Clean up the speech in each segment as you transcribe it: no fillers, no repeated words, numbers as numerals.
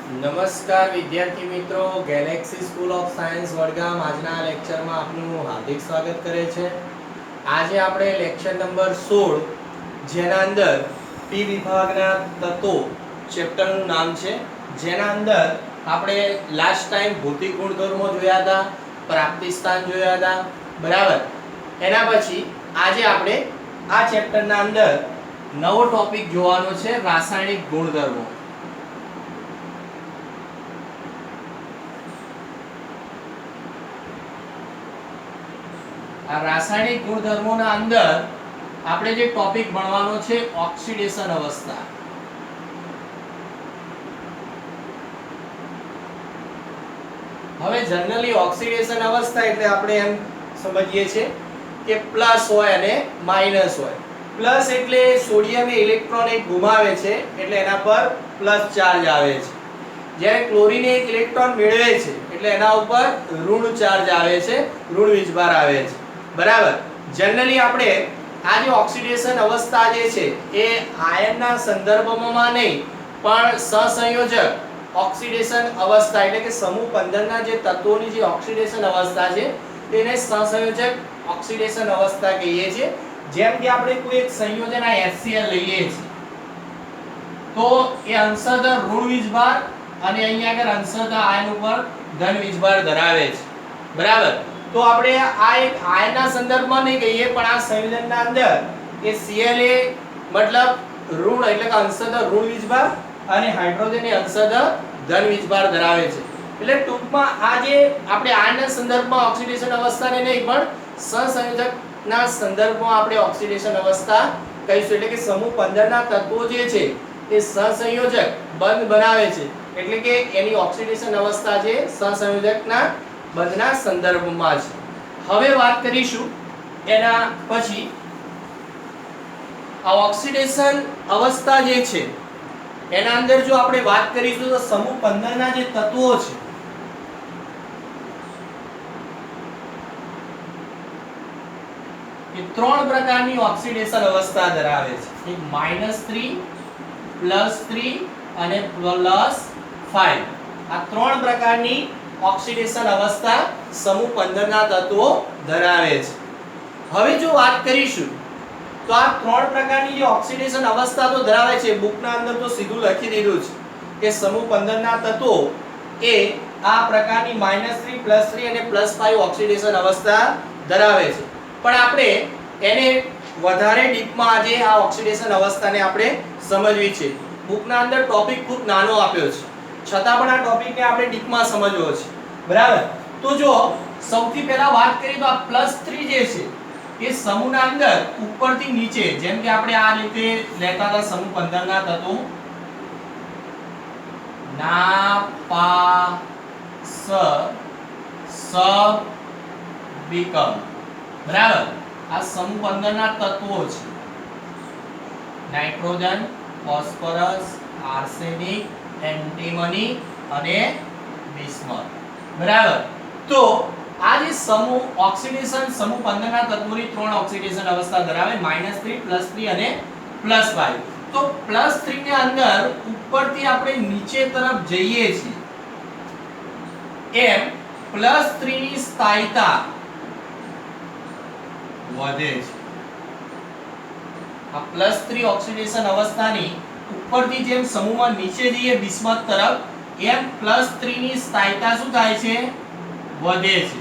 નમસ્કાર વિદ્યાર્થી મિત્રો, Galaxy school of science Vadgam આજના લેક્ચરમાં આપનું હાર્દિક સ્વાગત કરે છે. આજે આપણે લેક્ચર નંબર 16 જેના અંદર પી વિભાગના તત્વો ચેપ્ટરનું નામ છે, જેના અંદર આપણે લાસ્ટ ટાઈમ ભૌતિક ગુણધર્મો જોયા હતા, પ્રાપ્તિ સ્થાન જોયા હતા, બરાબર. એના પછી આજે આપણે આ ચેપ્ટરના અંદર નવો ટોપિક જોવાનો છે, રાસાયણિક ગુણધર્મો. આ રાસાયણિક ગુણધર્મોના અંદર આપણે જે ટોપિક ભણવાનો છે ઓક્સિડેશન અવસ્થા. હવે જનરલી ઓક્સિડેશન અવસ્થા એટલે આપણે એમ સમજીએ છીએ કે પ્લસ હોય અને માઈનસ હોય. પ્લસ એટલે સોડિયમ એ ઇલેક્ટ્રોન એક ગુમાવે છે એટલે એના પર પ્લસ ચાર્જ આવે છે. જ્યારે ક્લોરીન એક ઇલેક્ટ્રોન મેળવે છે એટલે એના ઉપર ઋણ ચાર્જ આવે છે, ઋણ વીજભાર આવે છે, બરાબર. જનરલી આપણે આ જે ઓક્સિડેશન અવસ્થા જે છે એ આયનના સંદર્ભમાં નહીં પણ સહસંયોજક ઓક્સિડેશન અવસ્થા એટલે કે સમૂહ 15 ના જે તત્વોની જે ઓક્સિડેશન અવસ્થા છે તેને સહસંયોજક ઓક્સિડેશન અવસ્થા કહીએ છીએ. જેમ કે આપણે કોઈ એક સંયોજન આ HCl લઈએ છીએ તો એ અંશતઃ ઋણ વીજભાર અને અહીંયા આગળ અંશતઃ આયન ઉપર ધન વીજભાર ધરાવે છે, બરાબર. તો આપણે આ એક આયનના સંદર્ભમાં નહીં કહીએ પણ આ સંયોજનના અંદર એ Cl એ મતલબ ઋણ એટલે કે અંશતઃ ઋણ વીજભાર અને હાઇડ્રોજન એ અંશતઃ ધન વીજભાર ધરાવે છે. એટલે ટૂંકમાં આ જે આપણે આયનના સંદર્ભમાં ઓક્સિડેશન અવસ્થાને નહીં પણ સહસંયોજકના સંદર્ભમાં આપણે ઓક્સિડેશન અવસ્થા કહીશું. એટલે કે સમૂહ 15 ના તત્વો જે છે એ સહસંયોજક બંધ બનાવે છે એટલે કે એની ઓક્સિડેશન અવસ્થા જે સહસંયોજકના બંધના સંદર્ભમાં છે. હવે વાત કરીશું એના પછી આ ઓક્સિડેશન અવસ્થા જે છે એના અંદર જો આપણે વાત કરીશું તો સમૂહ 15 ના જે તત્વો છે એ ત્રણ પ્રકારની ઓક્સિડેશન અવસ્થા ધરાવે છે. એક -3, +3 અને +5. આ ત્રણ પ્રકારની ઓક્સિડેશન અવસ્થા સમૂહ 15 ના તત્વો ધરાવે છે. હવે જો વાત કરીશું તો આ ત્રણ પ્રકારની જે ઓક્સિડેશન અવસ્થા તો ધરાવે છે, બુકના અંદર તો સીધું લખી દીધું છે કે સમૂહ 15 ના તત્વો એ આ પ્રકારની -3, +3 અને +5 ઓક્સિડેશન અવસ્થા ધરાવે છે. પણ આપણે એને વધારે ડીપમાં આજે આ ઓક્સિડેશન અવસ્થાને આપણે સમજવી છે. બુકના અંદર ટોપિક ખૂબ નાનો આપ્યો છે છતાં પણ આ ટોપિકને આપણે ડીપમાં સમજવો છે, બરાબર. તો જો સૌથી પહેલા વાત કરીએ તો આ +3 જે છે એ સમૂહના અંદર ઉપરથી નીચે, જેમ કે આપણે આ રીતે લેતા હતા સમૂહ 15 ના તત્વો નાપાસ સબિકમ, બરાબર. આ સમૂહ 15 ના તત્વો છે. નાઇટ્રોજન, ફોસ્ફરસ, આર્સેનિક, એન્ટીમની અને બિસ્મથ, બરાબર. તો આ જે સમૂહ ઓક્સિડેશન સમૂહ 15 ના તત્વોની ત્રણ ઓક્સિડેશન અવસ્થા ધરાવે -3, +3 અને +5. તો +3 ની અંદર ઉપરથી આપણે નીચે તરફ જઈએ છીએ એમ +3 ની સ્થાયીતા વધે છે. આ +3 ઓક્સિડેશન અવસ્થાની ઉપરથી જેમ સમૂહમાં નીચે જઈએ બિસ્મથ તરફ એમ +3 ની સ્થાયીતા શું થાય છે? વધે છે.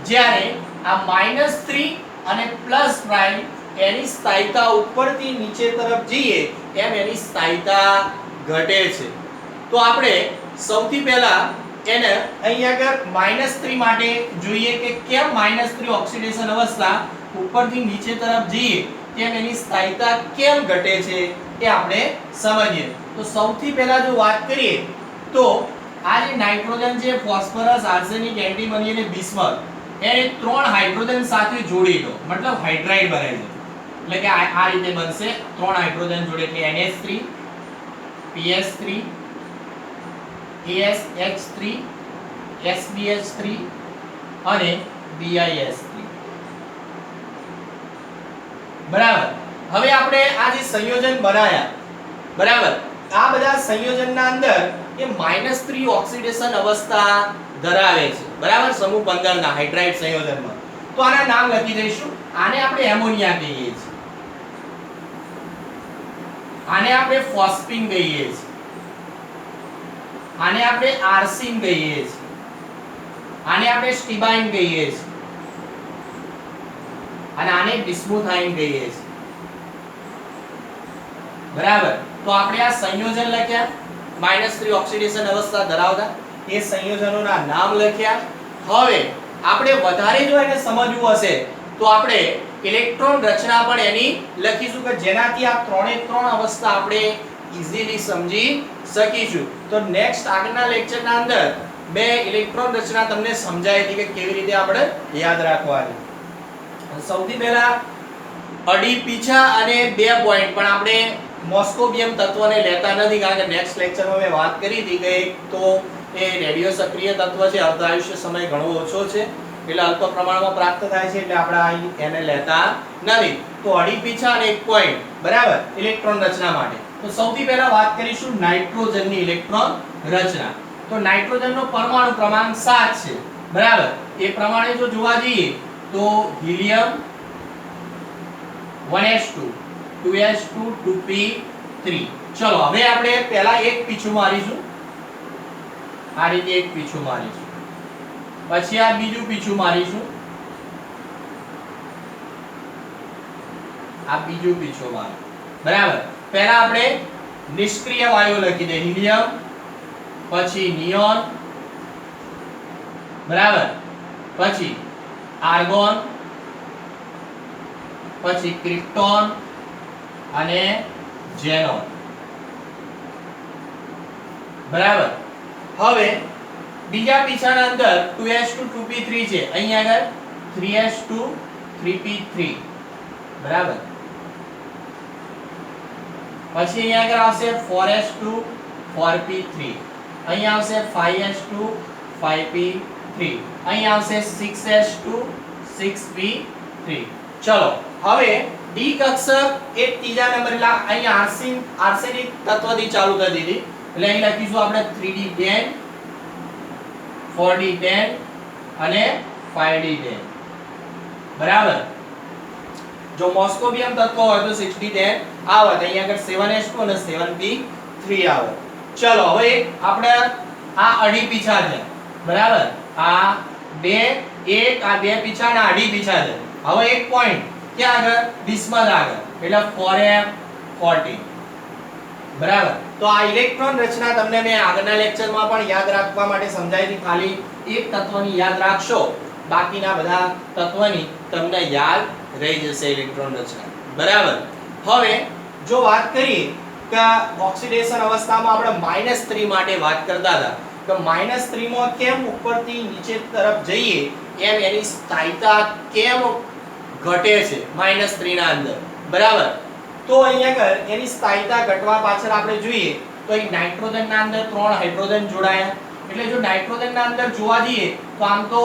જ્યારે આ -3 અને +5 એની સ્થાયીતા ઉપરથી નીચે તરફ જઈએ એમ એની સ્થાયીતા ઘટે છે. તો આપણે સૌથી પહેલા એને અહીંયા આગળ -3 માટે જોઈએ કે કેમ -3 ઓક્સિડેશન અવસ્થા ઉપરથી નીચે તરફ જઈએ તેમ એની સ્થાયીતા કેમ ઘટે છે એ આપણે સમજીએ. તો સૌથી પહેલા જો વાત કરીએ તો આ જે નાઇટ્રોજન છે, ફોસ્ફરસ, આર્સેનિક, એન્ટીમની અને બિસ્મથ એને ત્રણ હાઇડ્રોજન સાથે જોડી દો, મતલબ હાઇડ્રાઇડ બનાવી દો. એટલે કે આ રીતે બનશે, ત્રણ હાઇડ્રોજન જોડે એટલે NH3, PS3, ASH3, SBH3 અને BIS3, બરાબર. હવે આપણે આ જે સંયોજન બનાયા, બરાબર, આ બધા સંયોજનના અંદર એ -3 ઓક્સિડેશન અવસ્થા ધરાવે છે, બરાબર, સમૂહ 15 ના હાઇડ્રાઇડ સંયોજનમાં. તો આના નામ લખી દઈશું. આને આપણે એમોનિયા કહીએ છીએ, આને આપણે ફોસ્ફીન કહીએ છીએ, આને આપણે આર્સિન કહીએ છીએ, આને આપણે સ્ટીબાઇન કહીએ છીએ, અને આને બિસ્મુથાઇન કહીએ છીએ, બરાબર. તો આપણે આ સંયોજન લખ્યા -3 ઓક્સિડેશન અવસ્થા ધરાવતા, એ સંયોજનોના નામ લખ્યા. હવે આપણે વધારે જો એને સમજવું હશે તો આપણે ઇલેક્ટ્રોન રચના પણ એની લખીશું કે જેનાથી આ ત્રણે ત્રણ અવસ્થા આપણે ઈઝીલી સમજી શકીશું. તો નેક્સ્ટ આગળના લેક્ચરના અંદર બે ઇલેક્ટ્રોન રચના તમને સમજાવી હતી કે કેવી રીતે આપણે યાદ રાખવાની. સૌથી પહેલા અડી પીછા અને 2 પોઈન્ટ પણ આપણે મોસ્કોબિયમ તત્વને લેતા નથી, કારણ કે નેક્સ્ટ લેક્ચરમાં મેં વાત કરી હતી કે એક તો એ રેડિયો સક્રિય તત્વ છે, અર્ધાયુષ્ય સમય ઘણો ઓછો છે એટલે અલ્પ પ્રમાણમાં પ્રાપ્ત થાય છે એટલે આપણે એને લેતા નથી. તો અડી પીછા અને 1 પોઈન્ટ, બરાબર, ઇલેક્ટ્રોન રચના માટે. તો સૌથી પહેલા વાત કરીશું નાઇટ્રોજનની ઇલેક્ટ્રોન રચના. તો નાઇટ્રોજનનો પરમાણુ ક્રમાંક 7 છે, બરાબર. એ પ્રમાણે જો જોવા જઈએ તો હિલિયમ 1s2 2s2 2p3. ચલો હવે આપણે પહેલા એક પીછું મારીશું, આ રીતે એક પીછું મારીશું, પછી આ બીજું પીછું મારીશું, આ બીજું પીછું મારીશું, બરાબર. પહેલા આપણે નિષ્ક્રિય વાયુ લખી દે, હિલિયમ, પછી નિયોન, બરાબર, પછી આર્ગોન, પછી ક્રિપ્ટોન અને ઝેનોન, બરાબર. હવે બીજા પીછાના અંદર 2s2 2p3 છે, અહીં આગળ 3s2 3p3, બરાબર. પછી અહીં આગળ આવશે 4s2 4p3, અહીં આવશે 5s2 5p3, અહીં આવશે 6s2 6p3. ચલો હવે ડી કક્ષક એ ત્રીજા નંબર, એટલે અહીં આર્સેનિક તત્વથી ચાલુ કરી દીધી એટલે અહીં લખીશું આપણે 3d10 4d10 અને 5d10, બરાબર. જો મોસ્કોબિયમ તત્વ હોય તો 6d10 આવે, તો અહીં આગળ 7s2 અને 7p3 આવે. ચલો હવે આપણે આ અડી પીછા છે, બરાબર, આ બે એક આ બે પીછા અને અડી પીછા છે. હવે એક પોઈન્ટ ક્યાં આગળ, બિસ્મથ આગળ, એટલે 4f14, બરાબર. તો આ ઇલેક્ટ્રોન રચના તમને મેં આગળના લેક્ચરમાં પણ યાદ રાખવા માટે સમજાવી હતી. ખાલી એક તત્વની યાદ રાખશો, બાકીના બધા તત્વની તમને યાદ રહી જશે ઇલેક્ટ્રોન રચના, બરાબર. હવે જો વાત કરીએ કે ઓક્સિડેશન અવસ્થામાં આપણે -3 માટે વાત કરતા હતા કે -3 માં કેમ ઉપરથી નીચે તરફ જઈએ એમ એની સ્થાયિતા કેમ ઘટે છે -3 ના અંદર, બરાબર. તો અહીંયા આગળ એની સ્થાયિતા ઘટવા પાછળ આપણે જોઈએ તો અહીં નાઇટ્રોજનના અંદર 3 હાઇડ્રોજન જોડાયા, એટલે જો નાઇટ્રોજનના અંદર જોવા જઈએ તો આમ તો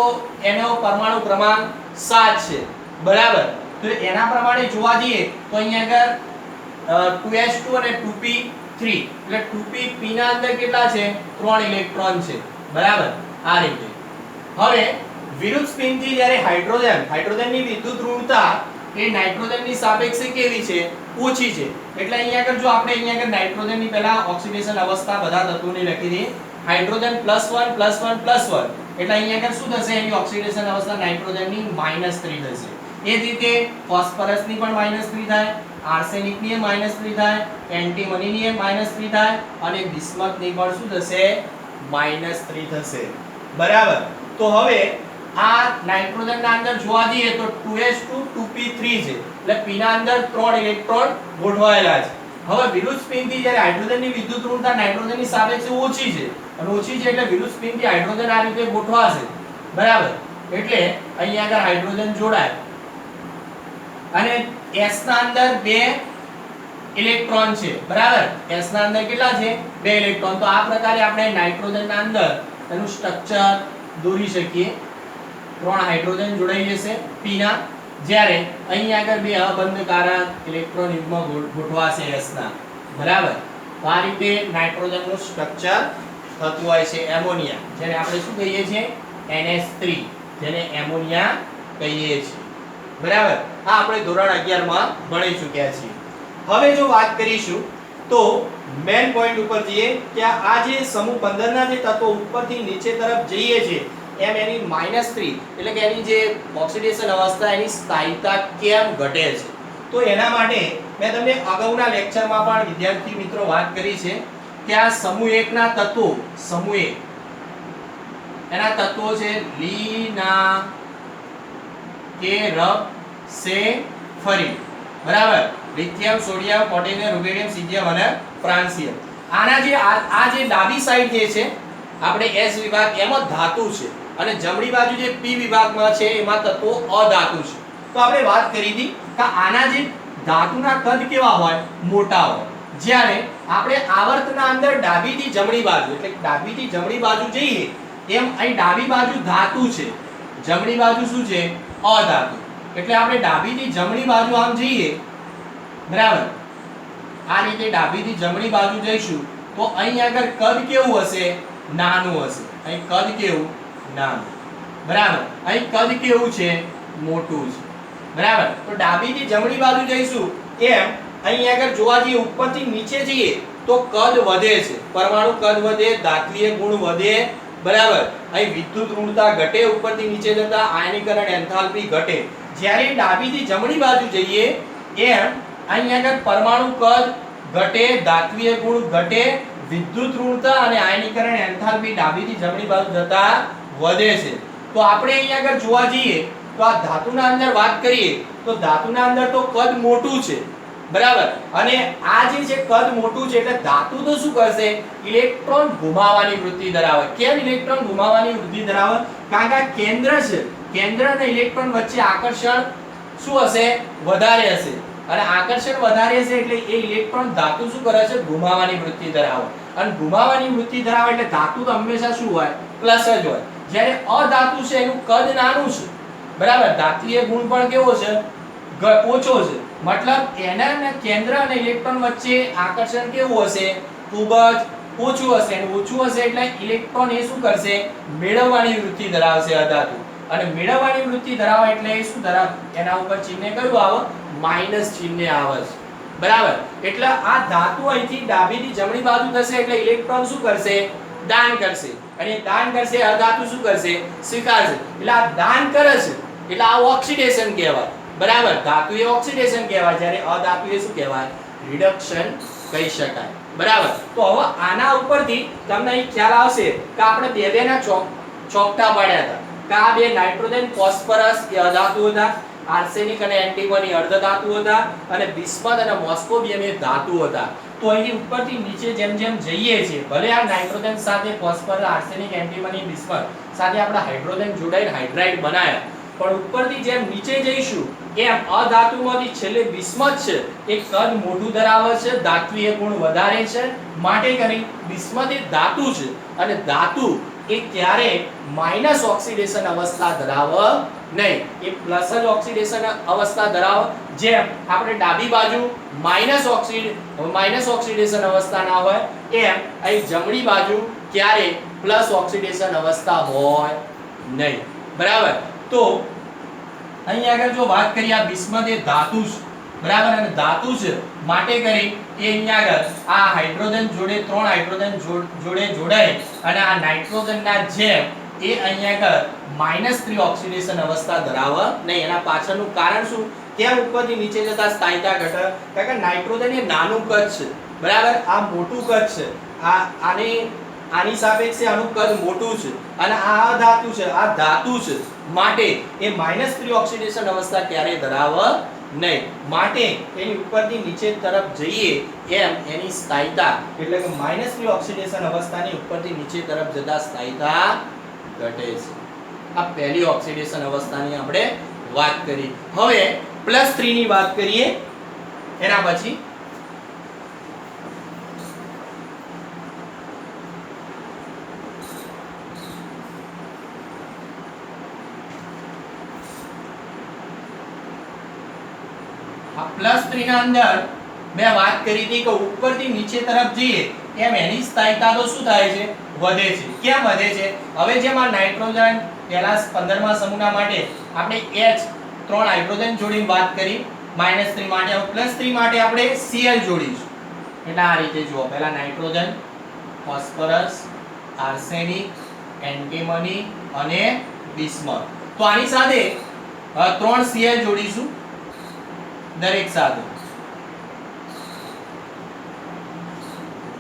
એનો પરમાણુ ક્રમાંક 7 છે, બરાબર. તો એના પ્રમાણે જોવા જઈએ તો અહીંયા આગળ 2s2 અને 2p3, એટલે 2p ના અંદર કેટલા છે, 3 ઇલેક્ટ્રોન છે, બરાબર, આ રીતે. હવે વિરુદ્ધ સ્પિનથી જ્યારે હાઇડ્રોજનની વિદ્યુત ઋણતા એ નાઇટ્રોજનની સાપેક્ષે કેવી છે, ઓછી છે. એટલે અહીંયા આગળ જો આપણે અહીંયા આગળ નાઇટ્રોજનની પહેલા ઓક્સિડેશન અવસ્થા બધા તત્વોની લખી દઈએ, હાઇડ્રોજન +1 +1 +1, એટલે અહીંયા આગળ શું થશે, એની ઓક્સિડેશન અવસ્થા નાઇટ્રોજનની -3 થશે. એ જ રીતે ફોસ્ફરસની પણ -3 થાય, આર્સેનિકની -3 થાય, એન્ટીમનીની -3 થાય અને બિસ્મથની પણ શું થશે, -3 થશે, બરાબર. તો હવે આ નાઇટ્રોજનના અંદર જોવા જઈએ તો 2s2 2p3 છે, એટલે p ના અંદર 3 ઇલેક્ટ્રોન ગોઠવાયેલા છે. હવે વિરુદ્ધ સ્પિનથી જ્યારે હાઇડ્રોજનની વિદ્યુત ઋણતા નાઇટ્રોજનની સાપેક્ષે ઓછી છે, અને ઓછી છે એટલે વિરુદ્ધ સ્પિનથી હાઇડ્રોજન આ રીતે ગોઠવાશે, બરાબર. એટલે અહીંયા આગળ હાઇડ્રોજન જોડાય અને s ના અંદર 2 ઇલેક્ટ્રોન છે, બરાબર. s ના અંદર કેટલા છે, 2 ઇલેક્ટ્રોન. તો આ પ્રકારે આપણે નાઇટ્રોજનના અંદર એનું સ્ટ્રક્ચર દોરી શકીએ. 3 હાઇડ્રોજન જોડાઈ જશે p ના, જ્યારે અહીં આગળ 2 અબંધકારક ઇલેક્ટ્રોન યુગ્મ ગોઠવાશે s ના, બરાબર. તો આ રીતે નાઇટ્રોજનનું સ્ટ્રક્ચર થતું હોય છે એમોનિયા, જેને આપણે શું કહીએ છીએ NH3, જેને એમોનિયા કહીએ છીએ. બરાબર, આ આપણે ધોરણ 11 માં ભણી ચૂક્યા છીએ. હવે જો વાત કરીશું તો મેઈન પોઈન્ટ ઉપર જઈએ કે આ જે સમૂહ 15 ના જે તત્વો ઉપરથી નીચે તરફ જઈએ છે એમ એની -3 એટલે કે એની જે ઓક્સિડેશન અવસ્થા એની સ્થાયીતા કેમ ઘટે છે. તો એના માટે મેં તમને અગાઉના લેક્ચરમાં પણ વિદ્યાર્થી મિત્રો વાત કરી છે કે આ સમૂહ 1 ના તત્વો, સમૂહ 1 એના તત્વો છે લીના કે રબ સે ફરી. બરાબર, lithium, sodium, potassium, rubidium, caesium અને ફ્રાન્સિયમ. આના જે આ જે ડાબી સાઈડ જે છે આપણે S વિભાગ એમાં ધાતુ છે અને જમણી બાજુ જે P વિભાગમાં છે એમાં તત્વો અધાતુ છે. તો આપણે વાત કરી હતી કે આના જે ધાતુના કદ કેવા હોય, મોટા હોય. જ્યારે આપણે આવર્તના અંદર ડાબીથી જમણી બાજુ એટલે ડાબીથી જમણી બાજુ જઈએ એમ અહીં ડાબી બાજુ ધાતુ છે, જમણી બાજુ શું છે અધાતુ. એટલે આપણે ડાબીથી જમણી બાજુ આમ જઈએ, બરાબર, આ રીતે ડાબીથી જમણી બાજુ જઈશું તો અહીં આગળ કદ કેવું હશે, નાનું હશે. અહીં કદ કેવું, નાનું. બરાબર, અહીં કદ કેવું છે, મોટું છે. બરાબર, તો ડાબીથી જમણી બાજુ જઈશું એમ અહીં આગળ જોવા જઈએ ઉપરથી નીચે જઈએ તો કદ વધે છે, પરમાણુ કદ વધે, ધાત્વિય ગુણ વધે. બરાબર, અહીં વિદ્યુત ઋણતા ઘટે, ઉપરથી નીચે જતા આયનીકરણ એન્થાલ્પી ઘટે. જ્યારે ડાબીથી જમણી બાજુ જઈએ એમ અહીં આગળ પરમાણુ કદ ઘટે, ધાત્વિય ગુણ ઘટે, વિદ્યુત ઋણતા અને આયનીકરણ એન્થાલ્પી ડાબીથી જમણી બાજુ જતા વધે છે. તો આપણે અહીં આગળ જોવા જઈએ તો આ ધાતુના અંદર વાત કરીએ તો ધાતુના અંદર તો કદ મોટું છે. બરાબર, અને આ જે છે કદ મોટું છે એટલે ધાતુ તો શું કરશે, ઇલેક્ટ્રોન ઘુમાવવાની વૃત્તિ ધરાવે. કેમ ઇલેક્ટ્રોન ઘુમાવવાની વૃત્તિ ધરાવે? કારણ કે આ કેન્દ્ર છે, કેન્દ્ર અને ઇલેક્ટ્રોન વચ્ચે આકર્ષણ શું હશે, વધારે હશે. અને આકર્ષણ વધારે હશે એટલે એ ઇલેક્ટ્રોન ધાતુ શું કરે છે, ઘુમાવવાની વૃત્તિ ધરાવે. અને ઘુમાવવાની વૃત્તિ ધરાવે એટલે ધાતુ તો હંમેશા શું હોય, પ્લસ જ હોય. જ્યારે અધાતુ છે એનું કદ નાનું છે. બરાબર, ધાત્વિય ગુણ પણ કેવો છે, ઓછો છે. મતલબ એના કેન્દ્ર અને ઇલેક્ટ્રોન વચ્ચે આકર્ષણ કેવું હશે, ખૂબ જ ઓછું હશે. અને ઓછું હશે એટલે ઇલેક્ટ્રોન એ શું કરશે, મેળવવાની વૃત્તિ ધરાવશે અધાતુ. અને મેળવવાની વૃત્તિ ધરાવે એટલે એ શું ધરાવે, એના ઉપર ચિહ્ન કયું આવે, માઈનસ ચિહ્ન આવે છે. બરાબર, એટલે આ ધાતુ અહીંથી ડાબીથી જમણી બાજુ થશે એટલે ઇલેક્ટ્રોન શું કરશે, દાન કરશે. અને દાન કરશે, અધાતુ શું કરશે, સ્વીકારશે. એટલે આ દાન કરે છે એટલે આ ઓક્સિડેશન કહેવાય. બરાબર, ધાતુ એ ઓક્સિડેશન કહેવાય, જ્યારે અધાતુ એ શું કહેવાય, રિડક્શન કહી શકાય. બરાબર, તો હવે આના ઉપરથી તમને અહીં ખ્યાલ આવશે કે આપણે બે ના ચોકટા પાડ્યા હતા કે આ બે નાઇટ્રોજન, ફોસ્ફરસ એ અધાતુ હતા, આર્સેનિક અને એન્ટીમની અર્ધધાતુ હતા, અને બિસ્મથ અને મોસ્કોબિયમ એ ધાતુ હતા. તો અહીં ઉપરથી નીચે જેમ જેમ જઈએ છીએ, ભલે આ નાઇટ્રોજન સાથે ફોસ્ફરસ, આર્સેનિક, એન્ટીમની, બિસ્મથ સાથે આપણા હાઇડ્રોજન જોડાઈને હાઇડ્રાઇડ બનાવ્યા, પણ ઉપરથી જેમ નીચે જઈશું એમ અધાતુમાંથી છેલ્લે બિસ્મથ છે એ કદ મોટું ધરાવે છે, ધાત્વિય ગુણ વધારે છે. માટે કરી બિસ્મથ એ ધાતુ છે અને ધાતુ એ ક્યારે માઈનસ ઓક્સિડેશન અવસ્થા ધરાવે નહીં, એ પ્લસ જ ઓક્સિડેશન અવસ્થા ધરાવે. જેમ આપણે ડાબી બાજુ માઈનસ ઓક્સિડેશન અવસ્થા ના હોય એમ અહીં જમણી બાજુ ક્યારે પ્લસ ઓક્સિડેશન અવસ્થા હોય નહીં. બરાબર, તો અહીં આગળ જો વાત કરીએ આ બિસ્મથ એ ધાતુ છે. બરાબર, અને ધાતુ છે માટે કરી એ અહીં આગળ આ હાઇડ્રોજન જોડે 3 હાઇડ્રોજન જોડે જોડાય અને આ નાઇટ્રોજનના જેમ એ અહીં આગળ -3 ઓક્સિડેશન અવસ્થા ધરાવે નહીં. એના પાછળનું કારણ શું, કેમ ઉપરથી નીચે જતા સ્થાયીતા ઘટે, કારણ કે નાઇટ્રોજન એ નાનું કદ છે. બરાબર, આ મોટું કદ છે. આની સાપેક્ષે આનું કદ મોટું છે અને આ અધાતુ છે, આ ધાતુ છે. માટે એ -3 ઓક્સિડેશન અવસ્થા ક્યારેય ધરાવે નહીં. માટે એની ઉપરથી નીચે તરફ જઈએ એમ એની સ્થાયીતા એટલે કે -3 ઓક્સિડેશન અવસ્થાની ઉપરથી નીચે તરફ જતા સ્થાયીતા ઘટે છે. આ પહેલી ઓક્સિડેશન અવસ્થાની આપણે વાત કરી. હવે +3 ની વાત કરીએ એના પછી +3 ના અંદર મેં વાત કરી હતી કે ઉપરથી નીચે તરફ જઈએ એમ એની સ્થાયીતા તો શું થાય છે, વધે છે. કેમ વધે છે? હવે જેમ આ નાઇટ્રોજન પહેલા 15મા સમૂહના માટે આપણે H 3 હાઇડ્રોજન જોડીને વાત કરી -3 માટે, હવે +3 માટે આપણે Cl જોડીશું. એટલે આ રીતે જુઓ, પહેલા નાઇટ્રોજન, ફોસ્ફરસ, આર્સેનિક, એન્ટીમની અને બિસ્મથ. તો આની સાથે 3 Cl જોડીશું દરેક સાથે.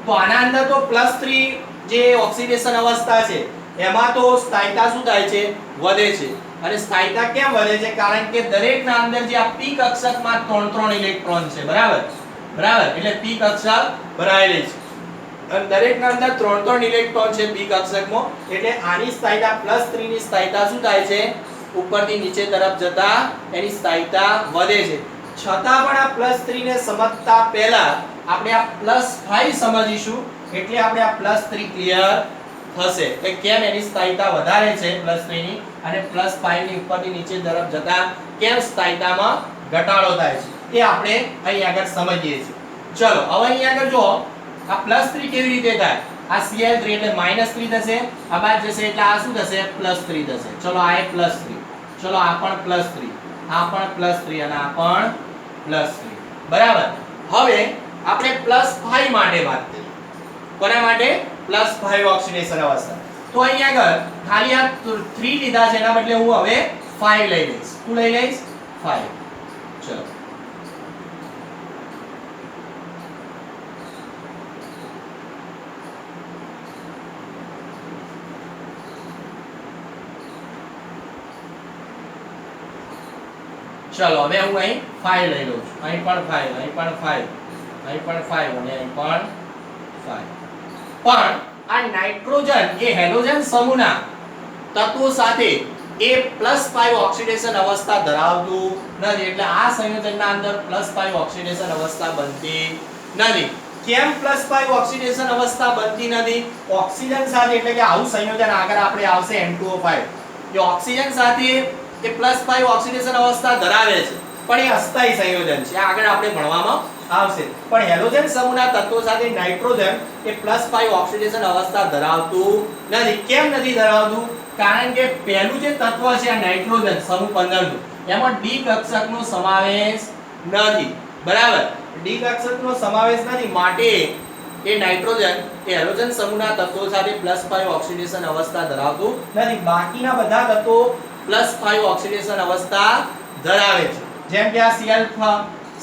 તો આના અંદર તો +3 જે ઓક્સિડેશન અવસ્થા છે એમાં તો સ્થાયીતા શું થાય છે, વધે છે. અને સ્થાયીતા કેમ વધે છે? કારણ કે દરેકના અંદર જે આ p કક્ષકમાં 3 ઇલેક્ટ્રોન છે, બરાબર એટલે p કક્ષક ભરાયેલી છે અને દરેકના અંદર 3 ઇલેક્ટ્રોન છે p કક્ષકમાં, એટલે આની સ્થાયીતા +3 ની સ્થાયીતા શું થાય છે, ઉપરથી નીચે તરફ જતા એની સ્થાયીતા વધે છે. છતાં પણ આ +3 ને સમજતા પહેલા આપણે આ +5 સમજીશું, એટલે આપણે આ +3 ક્લિયર થશે કે કેમ એની સ્થાયીતા વધારે છે +3 ની અને +5 ની ઉપરથી નીચે તરફ જતા કેમ સ્થાયીતામાં ઘટાડો થાય છે, એ આપણે અહીં આગળ સમજીએ છીએ. ચલો હવે અહીં આગળ જો આ +3 કેવી રીતે થાય? આ Cl3 એટલે -3 થશે, આ બાદ જશે એટલે આ શું થશે, +3 થશે. ચલો આ એ +3, ચલો આ પણ +3, આ પણ +3 અને આ પણ +3, બરાબર. હવે આપણે +5 માટે વાત કરીએ. કોના માટે? +5 ઓક્સિડેશન અવસ્થા. તો અહીં આગળ ખાલી આ 3 લીધા છે, એના બદલે હું હવે 5 લઈ લઈશ. શું લઈ લઈશ? 5. ચલો ચલો હવે હું અહીં 5 લઈ લઉં છું. અહીં પણ 5, અહીં પણ 5, અહીં પણ 5 અને અહીં પણ 5. પણ આ નાઇટ્રોજન એ હેલોજન સમૂહના તત્વો સાથે એ +5 ઓક્સિડેશન અવસ્થા ધરાવતું નથી, એટલે આ સંયોજનના અંદર +5 ઓક્સિડેશન અવસ્થા બનતી નથી. કેમ +5 ઓક્સિડેશન અવસ્થા બનતી નથી? ઓક્સિજન સાથે, એટલે કે આવું સંયોજન આગળ આપણે આવશે N2O5, જે ઓક્સિજન સાથે એ +5 ઓક્સિડેશન અવસ્થા ધરાવે છે, પણ એ અસ્થાયી સંયોજન છે, આગળ આપણે ભણવામાં આવશે. પણ હેલોજન સમૂહના તત્વો સાથે નાઇટ્રોજન એ +5 ઓક્સિડેશન અવસ્થા ધરાવતું નથી. કેમ નથી ધરાવતું? કારણ કે પહેલું જે તત્વ છે આ નાઇટ્રોજન સમૂહ 15 નું, એમાં D કક્ષકનો સમાવેશ નથી, બરાબર. D કક્ષકનો સમાવેશ નથી, માટે એ નાઇટ્રોજન એ હેલોજન સમૂહના તત્વો સાથે +5 ઓક્સિડેશન અવસ્થા ધરાવતું નથી. બાકીના બધા તત્વો +5 ઓક્સિડેશન અવસ્થા ધરાવે છે. જેમ કે આ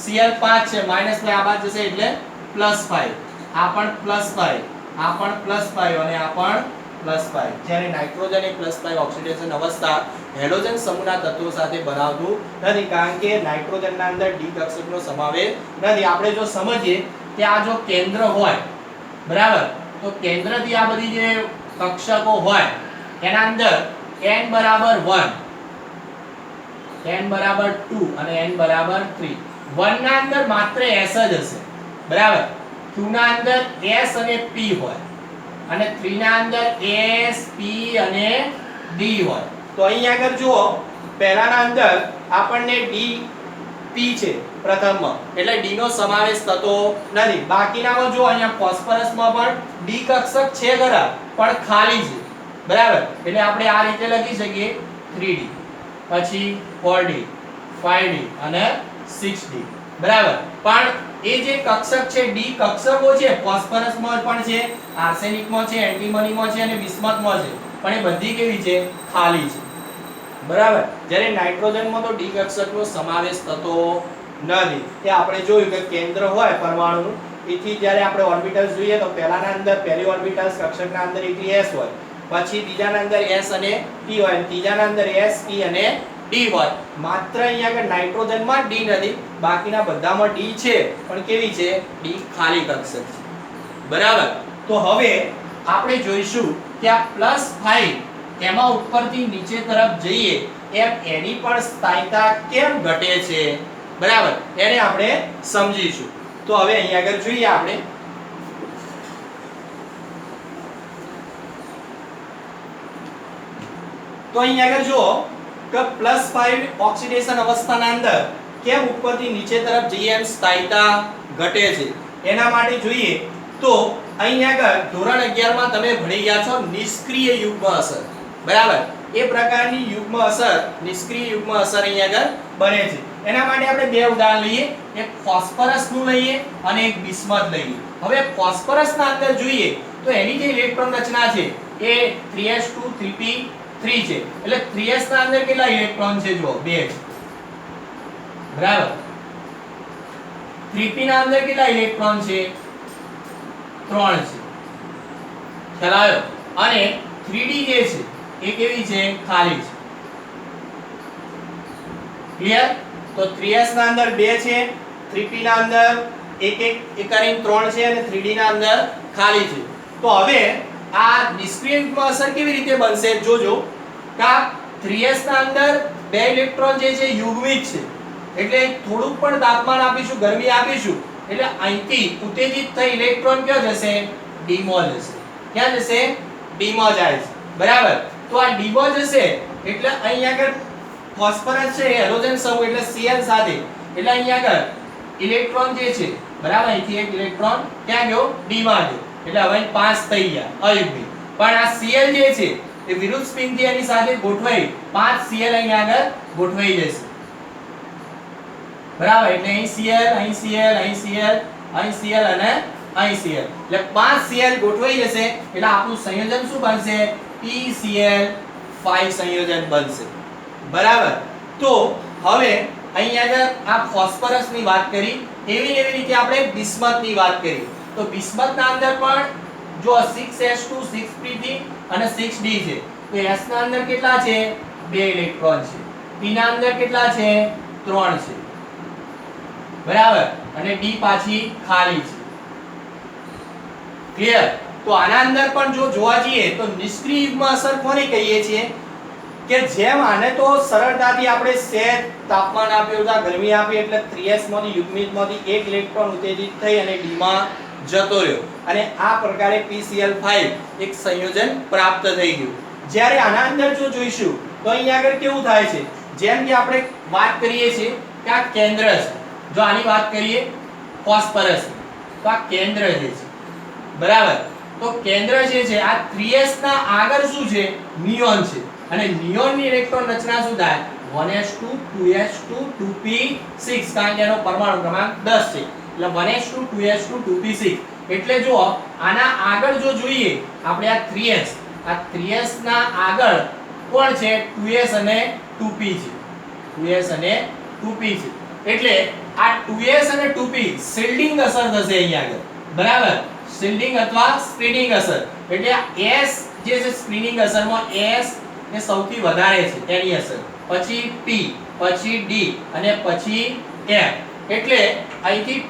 Cl5 છે, -5 આ બાદ જશે એટલે +5, આ પણ +5, આ પણ +5 અને આ પણ +5. જ્યારે નાઇટ્રોજન એ +5 ઓક્સિડેશન અવસ્થા હેલોજન સમૂહના તત્વો સાથે બનાવતું નથી, કારણ કે નાઇટ્રોજનના અંદર D કક્ષકનો સમાવેશ નથી. આપણે જો સમજીએ કે આ જો કેન્દ્ર હોય, બરાબર, તો કેન્દ્રથી આ બધી જે કક્ષકો હોય એના અંદર n બરાબર 1, n બરાબર 2 અને n બરાબર 3. 1 ના અંદર માત્ર s જ હશે, બરાબર. 2 ના અંદર s અને p હોય અને 3 ના અંદર s p અને d હોય. તો અહીં આગળ જુઓ, પહેલાના અંદર આપણને d p છે પ્રથમમાં, એટલે d નો સમાવેશ થતો નથી. બાકીનામાં જો અહીંયા ફોસ્ફરસમાં પણ d કક્ષક છે ખરા, પણ ખાલી છે, બરાબર. એટલે આપણે આ રીતે લખી શકીએ 3d, પછી 4d, 5d અને 6d, બરાબર. પણ એ જે કક્ષક છે d કક્ષકો છે, ફોસ્ફરસમાં પણ છે, આર્સેનિકમાં છે, એન્ટીમનીમાં છે અને બિસ્મથમાં છે, પણ એ બધી કેવી છે? ખાલી છે, બરાબર. જ્યારે નાઇટ્રોજનમાં તો d કક્ષકનો સમાવેશ થતો નથી. તે આપણે જોયું કે કેન્દ્ર હોય પરમાણુનું, એથી જ્યારે આપણે ઓર્બિટલ્સ જોઈએ તો પહેલાના અંદર પહેલી ઓર્બિટલ્સ કક્ષકના અંદર એકલી s હોય, પછી બીજાના અંદર s અને p હોય, ત્રીજાના અંદર s p અને d હોય. માત્ર અહીંયા આગળ નાઇટ્રોજનમાં d નથી, બાકીના બધામાં d છે, પણ કેવી છે? d ખાલી કક્ષક છે, બરાબર. તો હવે આપણે જોઈશું કે આ +5 એમાં ઉપરથી નીચે તરફ જઈએ એમ એની પણ સ્થાયીતા કેમ ઘટે છે, બરાબર, એને આપણે સમજીશું. તો હવે અહીં આગળ જોઈએ આપણે. તો અહીં આગળ જુઓ કે +5 ઓક્સિડેશન અવસ્થાના અંદર કેમ ઉપરથી નીચે તરફ જઈએ એમ સ્થાયીતા ઘટે છે. એના માટે જોઈએ તો અહીં આગળ ધોરણ 11 માં તમે ભણી ગયા છો નિષ્ક્રિય યુગ્મ અસર, બરાબર? એ પ્રકારની યુગ્મ અસર, નિષ્ક્રિય યુગ્મ અસર અહીં આગળ બને છે. એના માટે આપણે બે ઉદાહરણ લઈએ, એક ફોસ્ફરસ નું લઈએ અને એક બિસ્મથ લઈએ. હવે ફોસ્ફરસ ના અંદર જોઈએ તો એની જે ઇલેક્ટ્રોન રચના છે એ 3s2 3p3 છે. એટલે 3s ના અંદર કેટલા ઇલેક્ટ્રોન છે? જો 2 છે, બરાબર? 3p ના અંદર કેટલા ઇલેક્ટ્રોન છે? 3 છે. ખ્યાલ આવ્યો? અને 3d જે છે એ કેવી છે? ખાલી છે. ક્લિયર? તો 3s ના અંદર 2 છે, 3p ના અંદર એક કરીને 3 છે અને 3d ના અંદર ખાલી છે. તો હવે આ નિષ્ક્રિય યુગ્મ અસર કેવી રીતે બનશે? જોજો કે 3s ના અંદર 2 ઇલેક્ટ્રોન જે છે યુગ્મિત છે, એટલે થોડુંક પણ તાપમાન આપીશું, ગરમી આપીશું એટલે અહીંથી ઉત્તેજિત થઈ ઇલેક્ટ્રોન ક્યાં જશે? ડીમાં જશે. ક્યાં જશે? ડીમાં જાય છે, બરાબર? તો આ ડીમાં જશે એટલે અહીં આગળ ફોસ્ફરસ છે એ હેલોજન સમૂહ એટલે Cl સાથે, એટલે અહીં આગળ ઇલેક્ટ્રોન જે છે, બરાબર? અહીંથી એક ઇલેક્ટ્રોન ક્યાં ગયો? ડીમાં ગયો. એટલે હવે 5 થઈ ગયા અયુગ્મિત. પણ આ Cl જે છે એ વિરુદ્ધ સ્પિનથી એની સાથે ગોઠવાઈ 5 Cl અહીં આગળ ગોઠવાઈ જશે, બરાબર? એટલે અહીં Cl, અહીં Cl, અહીં Cl, અહીં Cl અને અહીં Cl. એટલે 5 Cl ગોઠવાઈ જશે એટલે આપણું સંયોજન શું બનશે? PCl5 સંયોજન બનશે, બરાબર? તો હવે અહીં આગળ આ ફોસ્ફરસ ની વાત કરી, એવી રીતે આપણે બિસ્મથ ની વાત કરી. તો બિસ્મથ ના અંદર પણ જો 6s2 6p3 અને 6d છે. તો s ના અંદર કેટલા છે? 2 ઇલેક્ટ્રોન છે. p ના અંદર કેટલા છે? 3 છે, બરાબર? અને d પાછી ખાલી છે. ક્લિયર? તો આના અંદર પણ જો જોવા જઈએ તો નિષ્ક્રિય યુગ્મ અસર કોને કહીએ છીએ? કે જેમ આને તો સરળતાથી આપણે સહેજ તાપમાન આપ્યું હતા, ગરમી આપી એટલે 3s માંથી યુગ્મિતમાંથી એક ઇલેક્ટ્રોન ઉત્તેજિત થઈ અને d માં જતો રહ્યો અને આ પ્રકારે PCl5 એક સંયોજન પ્રાપ્ત થઈ ગયું. જ્યારે આના અંદર જો જોઈશું તો અહીં આગળ કેવું થાય છે? જેમ કે આપણે વાત કરીએ છીએ કે આ કેન્દ્ર છે. જો આની વાત કરીએ ફોસ્ફરસ, તો આ કેન્દ્ર જે છે, બરાબર? તો કેન્દ્ર જે છે આ 3s ના આગળ શું છે? નિયોન છે. અને નિયોન ની ઇલેક્ટ્રોન રચના શું થાય? 1s2 2s2 2p6, કારણ કે એનો પરમાણુ ક્રમાંક 10 છે. એટલે 1s2 2s2 2p6. એટલે જો આના આગળ જો જોઈએ આપણે આ 3s ના આગળ કોણ છે? 2s અને 2p છે. 2s અને 2p છે. એટલે આ 2s અને 2p શિલ્ડિંગ અસર થશે અહીં આગળ, બરાબર? શિલ્ડિંગ અથવા સ્ક્રીનિંગ અસર. એટલે આ s જે છે સ્ક્રીનિંગ અસરમાં s એ સૌથી વધારે છે એની અસર, પછી p, પછી d અને પછી f. એટલે અહીંથી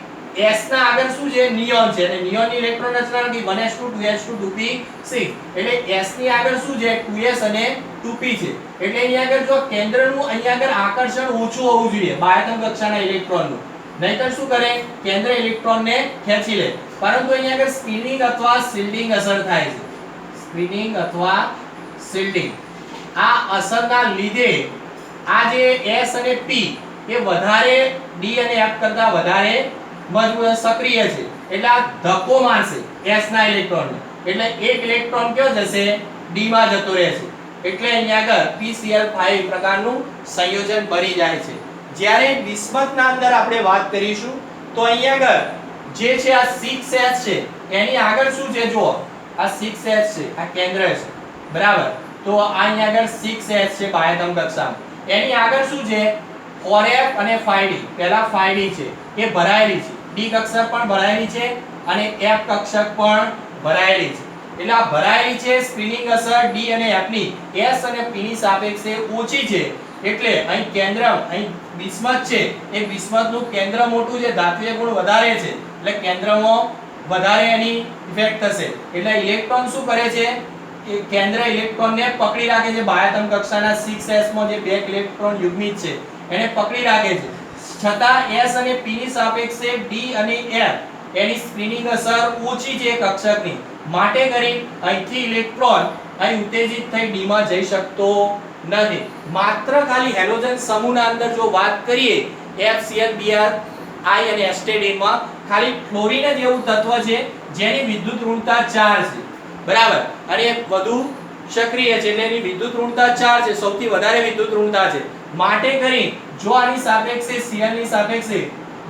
s ના આગળ શું છે? નિયોન છે. અને નિયોન ની ઇલેક્ટ્રોન રચના નથી 1s2 2s2 2p6. એટલે s ની આગળ શું છે? 2s અને 2p છે. એટલે અહીં આગળ જો કેન્દ્રનું અહીં આગળ આકર્ષણ ઓછું હોવું જોઈએ બાહ્યતમ કક્ષાના ઇલેક્ટ્રોનનું, નહીતર શું કરે? કેન્દ્ર ઇલેક્ટ્રોનને ખેંચી લે. પરંતુ અહીં આગળ સ્પિનિંગ અથવા શિલ્ડિંગ અસર થાય છે. સ્પિનિંગ અથવા શિલ્ડિંગ આ અસરના લીધે આ જે s અને p એ વધારે d અને f કરતા વધારે મજબૂત સક્રિય છે. એટલે આ ધક્કો મારશે s ના ઇલેક્ટ્રોનને. એટલે એક ઇલેક્ટ્રોન કયો જશે? d માં જતો રહેશે. એટલે અહીં આગળ PCl5 પ્રકારનું સંયોજન બની જાય છે. જ્યારે બિસ્મથના અંદર આપણે વાત કરીશું તો અહીં આગળ જે છે આ 6s છે એની આગળ શું છે? જુઓ આ 6s છે, આ કેન્દ્ર છે, બરાબર? તો અહીં આગળ 6s છે બાહ્યતમ કક્ષામાં. એની આગળ શું છે? 4f અને 5d. પહેલા 5d છે એ ભરાયેલી છે, d કક્ષક પણ ભરાયેલી છે અને f કક્ષક પણ ભરાયેલી છે. એટલે આ ભરાયેલી છે સ્પિનિંગ અસર d અને f ની s અને p ની સાપેક્ષે ઓછી છે. એટલે અહીં કેન્દ્ર, અહીં બિસ્મથ છે એ બિસ્મથનું કેન્દ્ર મોટું છે, ધાત્વિય ગુણ વધારે છે એટલે કેન્દ્રમાં વધારે એની ઇફેક્ટ થશે. એટલે ઇલેક્ટ્રોન શું કરે છે? એ કેન્દ્ર ઇલેક્ટ્રોનને પકડી રાખે છે. બાહ્યતમ કક્ષાના 6s માં જે 2 ઇલેક્ટ્રોન યુગ્મિત છે એને પકડી રાખે છે. છતાં s અને p ની સાપેક્ષે d અને f એની સ્પિનિંગ અસર ઓછી છે કક્ષકની. માટે કરી અહીંથી ઇલેક્ટ્રોન અહીં ઉત્તેજિત થઈ d માં જઈ શકતો નથી. માત્ર ખાલી હેલોજન સમૂહના અંદર જો વાત કરીએ FCl Br I અને એસ્ટેટ માં ખાલી ફ્લોરિન જ એવું તત્વ છે જેની વિદ્યુત ઋણતા 4 છે બરાબર અને એ વધુ સક્રિય છે એટલે એની વિદ્યુત ઋણતા 4 છે સૌથી વધારે વિદ્યુત ઋણતા છે માટે કરી જો આની સાપેક્ષે Cl ની સાપેક્ષે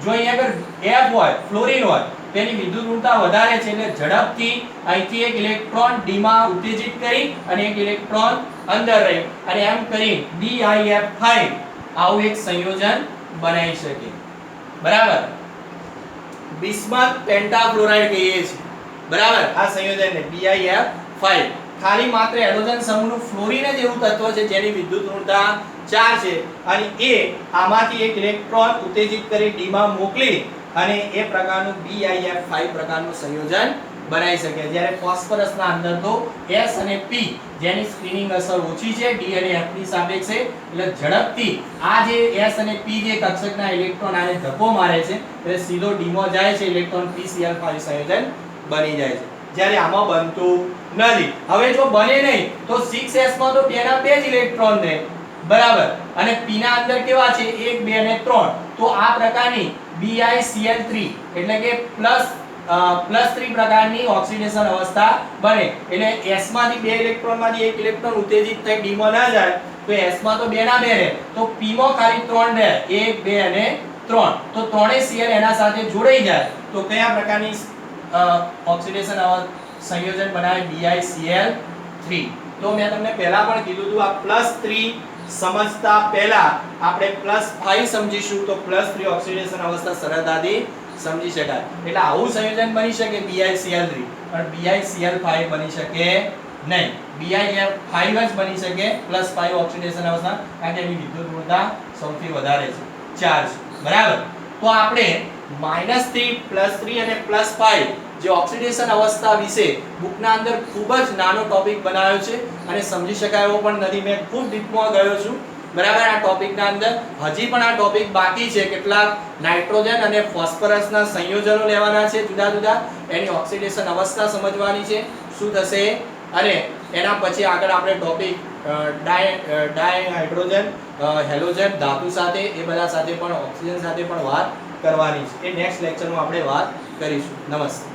જો અહીંયા આગળ F હોય ફ્લોરિન હોય તેની વિદ્યુત ઋણતા વધારે છે એટલે ઝડપથી અહીંથી એક ઇલેક્ટ્રોન d માં ઉત્તેજિત કરી અને એક ઇલેક્ટ્રોન અંદર રહી અને એમ કરી BiF5 આવું એક સંયોજન બનાવી શકે બરાબર બિસ્મથ પેન્ટાફ્લોરાઇડ કહીએ છીએ બરાબર આ સંયોજનને BiF5 ખાલી માત્ર હેલોજન સમૂહનું ફ્લોરિન જ એવું તત્વ છે જેની વિદ્યુત ઋણતા 4 છે અને એ આમાંથી એક ઇલેક્ટ્રોન ઉત્તેજિત કરી d માં મોકલી અને એ પ્રકારનું BiF5 પ્રકારનું સંયોજન બનાવી શકે જ્યારે ફોસ્ફરસના અંદર તો S અને P જેની સ્ક્રીનિંગ અસર ઓછી છે D અને F ની સાપેક્ષે એટલે ઝડપથી આ જે S અને P જે કક્ષકના ઇલેક્ટ્રોન આને ધક્કો મારે છે એટલે સીધો D માં જાય છે ઇલેક્ટ્રોન PCl5 સંયોજન બની જાય છે જ્યારે આમાં બનતું નથી હવે જો બને નહીં તો 6s માં તો તેના બે જ ઇલેક્ટ્રોન રહે બરાબર અને P ના અંદર કેવા છે 1 2 અને 3 તો આ પ્રકારની BiCl3 એટલે કે +3 પ્રકારની ઓક્સિડેશન અવસ્થા બને એટલે S માંથી બે ઇલેક્ટ્રોન માંથી એક ઇલેક્ટ્રોન ઉત્તેજિત થઈ D માં ના જાય તો S માં તો બે ના બે રહે તો P માં ખાલી 3 રહે 1 2 અને 3 તો ત્રણેય Cl એના સાથે જોડાઈ જાય તો કયા પ્રકારની ઓક્સિડેશન સંયોજન બનાવે BiCl3 તો મેં તમને પહેલા પણ કીધું હતું આ +3 સમજતા પહેલા આપણે +5 સમજીશું તો +3 ઓક્સિડેશન અવસ્થા સરળતાથી સમજી શકાય એટલે આવું સંયોજન બની શકે BiCl3 પણ BiCl5 બની શકે નહીં BiF5 જ બની શકે +5 ઓક્સિડેશન અવસ્થા કારણ કે એની વિદ્યુત ઋણતા સૌથી વધારે છે 4 છે બરાબર તો આપણે -3 +3 અને +5 જે ઓક્સિડેશન અવસ્થા વિશે બુકના અંદર ખૂબ જ નાનો ટોપિક બનાવ્યો છે અને સમજી શકાય એવો પણ નથી મેં ખૂબ ડીપમાં ગયો છું બરાબર આ ટોપિકના અંદર હજી પણ આ ટોપિક બાકી છે કેટલાક નાઇટ્રોજન અને ફોસ્ફરસના સંયોજનો લેવાના છે જુદા જુદા એની ઓક્સિડેશન અવસ્થા સમજવાની છે શું થશે અને એના પછી આગળ આપણે ટોપિક ડાયહાઇડ્રોજન હેલોજન ધાતુ સાથે એ બધા સાથે પણ ઓક્સિજન સાથે પણ વાત કરવાની છે એ નેક્સ્ટ લેક્ચરમાં આપણે વાત કરીશું નમસ્તે